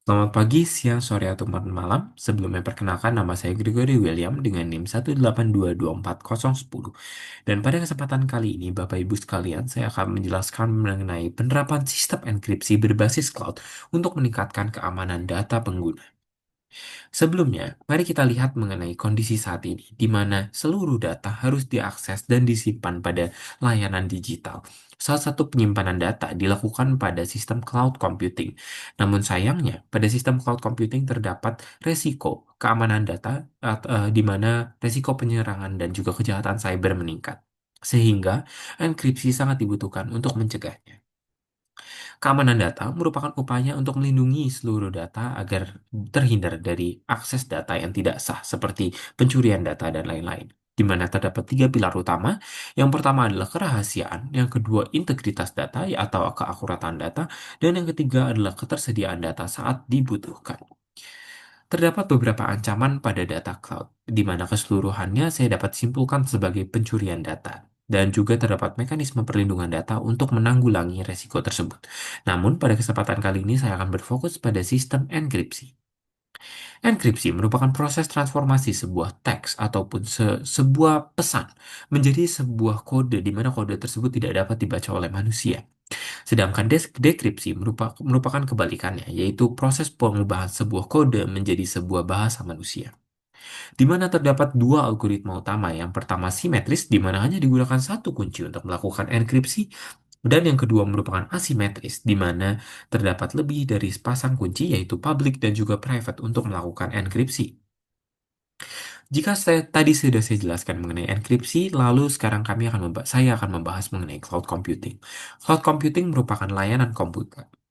Selamat pagi, siang, sore, atau malam. Sebelumnya perkenalkan nama saya Gregory William dengan NIM 1822410. Dan pada kesempatan kali ini, Bapak Ibu sekalian, saya akan menjelaskan mengenai penerapan sistem enkripsi berbasis cloud untuk meningkatkan keamanan data pengguna. Sebelumnya, mari kita lihat mengenai kondisi saat ini, di mana seluruh data harus diakses dan disimpan pada layanan digital. Salah satu penyimpanan data dilakukan pada sistem cloud computing. Namun sayangnya, pada sistem cloud computing terdapat resiko keamanan data, di mana resiko penyerangan dan juga kejahatan cyber meningkat. Sehingga enkripsi sangat dibutuhkan untuk mencegahnya. Keamanan data merupakan upaya untuk melindungi seluruh data agar terhindar dari akses data yang tidak sah, seperti pencurian data dan lain-lain. Di mana terdapat tiga pilar utama. Yang pertama adalah kerahasiaan, yang kedua integritas data atau keakuratan data, dan yang ketiga adalah ketersediaan data saat dibutuhkan. Terdapat beberapa ancaman pada data cloud, di mana keseluruhannya saya dapat simpulkan sebagai pencurian data, dan juga terdapat mekanisme perlindungan data untuk menanggulangi resiko tersebut. Namun, pada kesempatan kali ini saya akan berfokus pada sistem enkripsi. Enkripsi merupakan proses transformasi sebuah teks ataupun sebuah pesan menjadi sebuah kode di mana kode tersebut tidak dapat dibaca oleh manusia. Sedangkan dekripsi merupakan kebalikannya, yaitu proses pengubahan sebuah kode menjadi sebuah bahasa manusia, di mana terdapat dua algoritma utama. Yang pertama simetris, di mana hanya digunakan satu kunci untuk melakukan enkripsi, dan yang kedua merupakan asimetris, di mana terdapat lebih dari sepasang kunci, yaitu public dan juga private, untuk melakukan enkripsi. Jika tadi sudah saya jelaskan mengenai enkripsi, lalu sekarang saya akan membahas mengenai cloud computing. Cloud computing merupakan layanan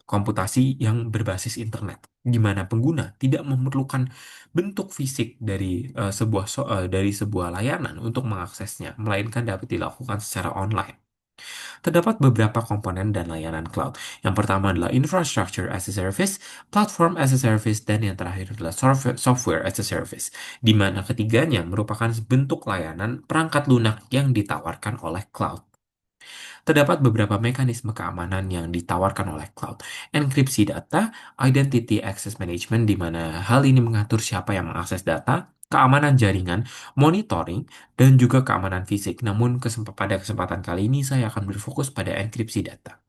komputasi yang berbasis internet, di mana pengguna tidak memerlukan bentuk fisik dari sebuah layanan untuk mengaksesnya, melainkan dapat dilakukan secara online. Terdapat beberapa komponen dan layanan cloud. Yang pertama adalah infrastructure as a service, platform as a service, dan yang terakhir adalah software as a service, di mana ketiganya merupakan bentuk layanan perangkat lunak yang ditawarkan oleh cloud. Terdapat beberapa mekanisme keamanan yang ditawarkan oleh cloud. Enkripsi data, identity access management, di mana hal ini mengatur siapa yang mengakses data, keamanan jaringan, monitoring, dan juga keamanan fisik. Namun pada kesempatan kali ini saya akan berfokus pada enkripsi data.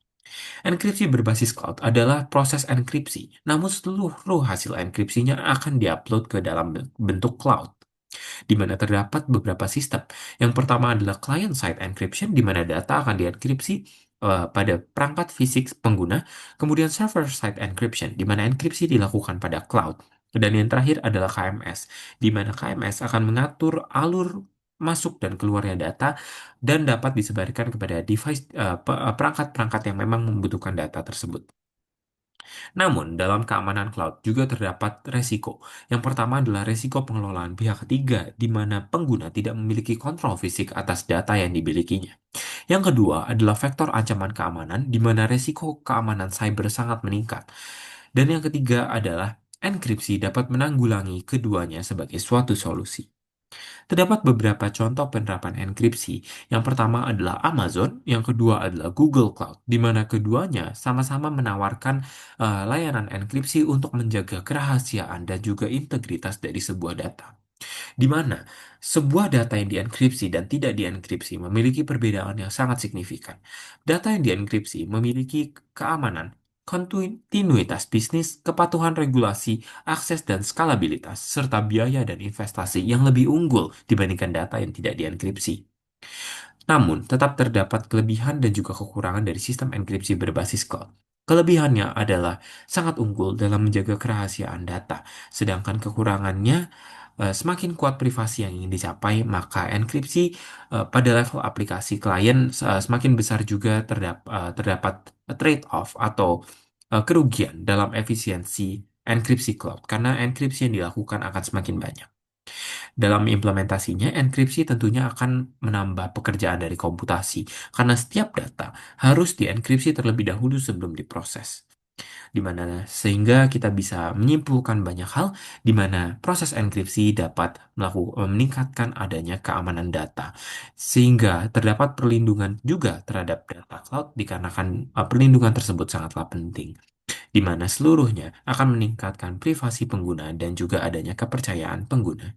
Enkripsi berbasis cloud adalah proses enkripsi, namun seluruh hasil enkripsinya akan diupload ke dalam bentuk cloud, di mana terdapat beberapa sistem. Yang pertama adalah client-side encryption, di mana data akan dienkripsi pada perangkat fisik pengguna. Kemudian server-side encryption, di mana enkripsi dilakukan pada cloud. Dan yang terakhir adalah KMS, di mana KMS akan mengatur alur masuk dan keluarnya data dan dapat disebarkan kepada perangkat-perangkat yang memang membutuhkan data tersebut. Namun, dalam keamanan cloud juga terdapat resiko. Yang pertama adalah resiko pengelolaan pihak ketiga, di mana pengguna tidak memiliki kontrol fisik atas data yang dimilikinya. Yang kedua adalah faktor ancaman keamanan, di mana resiko keamanan cyber sangat meningkat. Dan yang ketiga adalah enkripsi dapat menanggulangi keduanya sebagai suatu solusi. Terdapat beberapa contoh penerapan enkripsi. Yang pertama adalah Amazon, yang kedua adalah Google Cloud, di mana keduanya sama-sama menawarkan layanan enkripsi untuk menjaga kerahasiaan dan juga integritas dari sebuah data, di mana sebuah data yang dienkripsi dan tidak dienkripsi memiliki perbedaan yang sangat signifikan. Data yang dienkripsi memiliki keamanan, kontinuitas bisnis, kepatuhan regulasi, akses dan skalabilitas, serta biaya dan investasi yang lebih unggul dibandingkan data yang tidak dienkripsi. Namun, tetap terdapat kelebihan dan juga kekurangan dari sistem enkripsi berbasis cloud. Kelebihannya adalah sangat unggul dalam menjaga kerahasiaan data, sedangkan kekurangannya semakin kuat privasi yang ingin dicapai, maka enkripsi pada level aplikasi klien semakin besar juga terdapat trade-off atau kerugian dalam efisiensi enkripsi cloud, karena enkripsi yang dilakukan akan semakin banyak. Dalam implementasinya, enkripsi tentunya akan menambah pekerjaan dari komputasi, karena setiap data harus dienkripsi terlebih dahulu sebelum diproses. Di mana sehingga kita bisa menyimpulkan banyak hal, di mana proses enkripsi dapat meningkatkan adanya keamanan data, sehingga terdapat perlindungan juga terhadap data cloud dikarenakan perlindungan tersebut sangatlah penting. di mana seluruhnya akan meningkatkan privasi pengguna dan juga adanya kepercayaan pengguna.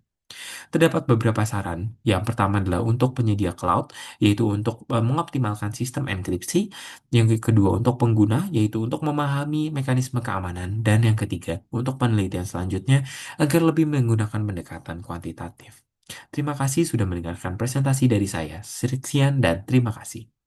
Terdapat beberapa saran. Yang pertama adalah untuk penyedia cloud, yaitu untuk mengoptimalkan sistem enkripsi. Yang kedua untuk pengguna, yaitu untuk memahami mekanisme keamanan. Dan yang ketiga, untuk penelitian selanjutnya agar lebih menggunakan pendekatan kuantitatif. Terima kasih sudah mendengarkan presentasi dari saya. Sekian dan terima kasih.